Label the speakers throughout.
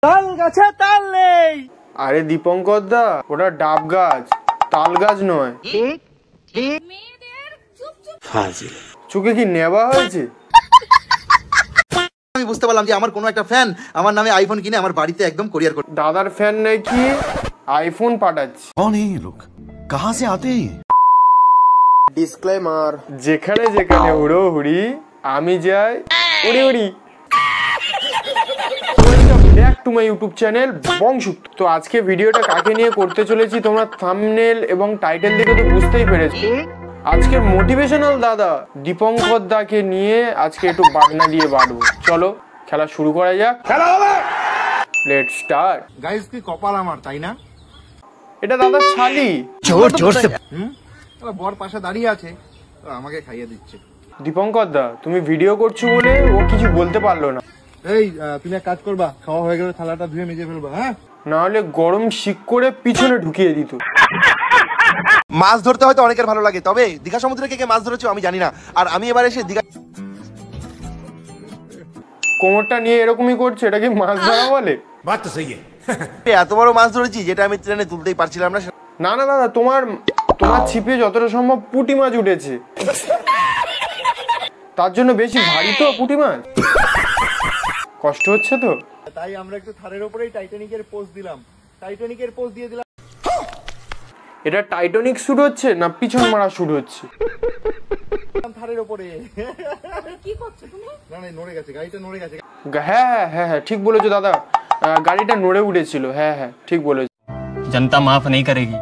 Speaker 1: তাল গাছে তাল নেই।
Speaker 2: আরে দীপঙ্কর দা, ওটা ডাব গাছ, তাল গাছ নয়। চোখে কি নেওয়া হয়েছে?
Speaker 3: আমি বুঝতে পারলাম যে আমার কোনো একটা ফ্যান আমার নামে আইফোন কিনে আমার বাড়িতে একদম কোরিয়ার করে।
Speaker 2: দাদার ফ্যান নাকি আইফোন পাঠাচ্ছে।
Speaker 4: कौन है ये लोग? कहां से आते हैं?
Speaker 2: ডিসক্লেমার, যেখানে যেখানে উড়ো হুড়ি, আমি যাই উড়ি উড়ি। Welcome back to my YouTube channel বংশুক্ত। তো আজকে ভিডিওটা কাকে নিয়ে করতে চলেছি তোমরা থাম্বনেল এবং টাইটেল দেখে তো বুঝতেই পেরেছো। আজকের মোটিভেশনাল দাদা দীপঙ্কর দাকে নিয়ে আজকে একটু বাগনা দিয়ে বাড়বো। চলো খেলা শুরু করা যাক। খেলা হবে, লেটস স্টার্ট।
Speaker 3: গাইস কি কপাল আমার, তাই না?
Speaker 2: এটা দাদা শালি,
Speaker 3: জোর জোর সে বর পাশে দাঁড়িয়ে আছে, আমাকে খাইয়ে দিচ্ছে।
Speaker 2: দীপঙ্কর দা তুমি ভিডিও করছো বলে ও কিছু বলতে পারলো না।
Speaker 3: এই তুমি এক কাজ করবা, খাওয়া হয়ে গেলে থালাটা ধুয়ে মেজে ফেলবা, হ্যাঁ?
Speaker 2: না হলে গরম শিক করে পিছনে ঢুকিয়ে দিত।
Speaker 3: মাছ ধরতে হয়তো অনেকের ভালো লাগে, তবে দীঘা সমুদ্রে কে কে মাছ ধরেছো আমি জানি না। আর আমি এবার এসে দীঘা
Speaker 2: কোমরটা নিয়ে এরকমই করছে, এটা কি মাছ ধরা বলে?
Speaker 4: बात तो सही है।
Speaker 3: এত বড় মাছ ধরেছি যেটা আমি ট্রেনে তুলতেই পারছিলাম না।
Speaker 2: না না দাদা, তোমার ছিপে যতটা সম্ভব পুঁটি মাছ উঠেছে, তার জন্য বেশি ভারী তো পুঁটি মাছ, কষ্ট হচ্ছে তো।
Speaker 3: তাই আমরা একটু থারের উপরেই টাইটানিকের পোজ দিলাম, টাইটানিকের পোজ দিয়ে দিলাম।
Speaker 2: এটা টাইটানিক শুট হচ্ছে না পিছন মারা শুট হচ্ছে?
Speaker 3: থারের উপরে কি করছো তুমি? না না, নড়ে গেছে গাড়িটা, নড়ে গেছে।
Speaker 2: হ্যাঁ হ্যাঁ হ্যাঁ ঠিক বলেছো দাদা, গাড়িটা নড়ে উঠেছিল। হ্যাঁ হ্যাঁ ঠিক বলেছো।
Speaker 1: जनता माफ नहीं करेगी।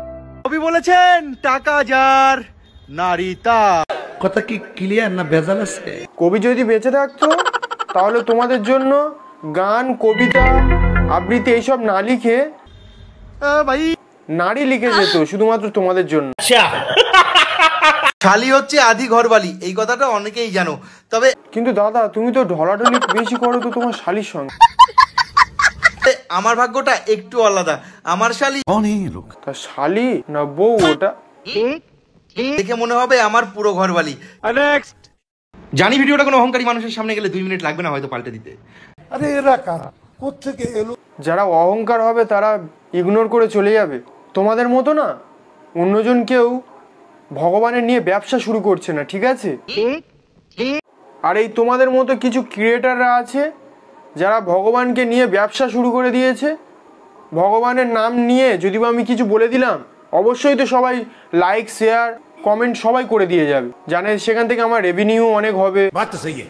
Speaker 3: কবি বলেছেন টাকা যার নারী তার।
Speaker 4: কথা কি ক্লিয়ার না ভেজাল আছে?
Speaker 2: কবি যদি বেঁচে থাকতো তাহলে তোমাদের জন্য গান, কবিতা, আবৃত্তি এইসব না লিখে
Speaker 3: ভাই
Speaker 2: নারী লিখে যেত শুধুমাত্র তোমাদের জন্য।
Speaker 3: শালি হচ্ছে আদি ঘরবালি, এই কথাটা অনেকেই জানো, তবে
Speaker 2: কিন্তু দাদা তুমি তো ঢলাঢলি বেশি করো তো তোমার শালির সঙ্গে।
Speaker 3: আমার ভাগ্যটা একটু আলাদা। আমার শালি
Speaker 4: कौन है ये लोग?
Speaker 2: তা শালি না বউ ওটা?
Speaker 3: দেখে মনে হবে আমার পুরো ঘরবালি। নেক্সট। জানি ভিডিওটা কোনো অহংকারী মানুষের সামনে গেলে 2 মিনিট লাগবে না হয়তো পাল্টে দিতে।
Speaker 4: अरे এরা কারা, কোত্থেকে এলো?
Speaker 2: যারা অহংকার হবে তারা ইগনোর করে চলে যাবে। তোমাদের মতো না অন্যজন কেউ ভগবানের নিয়ে ব্যবসা শুরু করছে না, ঠিক আছে? আর এই তোমাদের মতো কিছু ক্রিয়েটাররা আছে যারা ভগবানকে নিয়ে ব্যবসা শুরু করে দিয়েছে। ভগবানের নাম নিয়ে যদি আমি কিছু বলে দিলাম, অবশ্যই তো সবাই লাইক, শেয়ার, কমেন্ট সবাই করে দিয়ে যাবে, জানে সেখান থেকে আমার রেভিনিউ অনেক হবে।
Speaker 4: बात तो सही है।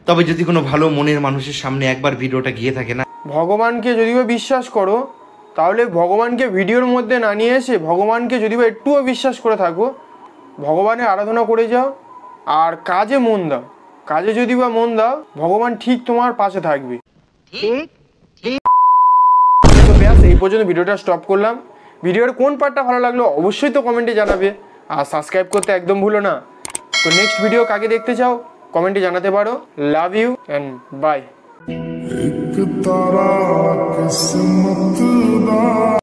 Speaker 3: তবে যদি কোনো ভালো মনের মানুষের সামনে একবার ভিডিওটা গিয়ে থাকে না,
Speaker 2: ভগবানকে যদিও বিশ্বাস করো তাহলে ভগবানকে ভিডিওর মধ্যে না নিয়ে এসে ভগবানকে যদিও একটুও বিশ্বাস করে থাকো, ভগবানের আরাধনা করে যাও আর কাজে মন দাও। কাজে যদি বা মন দাও, ভগবান ঠিক তোমার পাশে থাকবে। তো ব্যাস, এই পর্যন্ত ভিডিওটা স্টপ করলাম। ভিডিওর কোন পার্টটা ভালো লাগলো অবশ্যই তো কমেন্টে জানাবে, আর সাবস্ক্রাইব করতে একদম ভুলো না। তো নেক্সট ভিডিও কাকে দেখতে চাও কমেন্টে জানাতে পারো। Love you and by.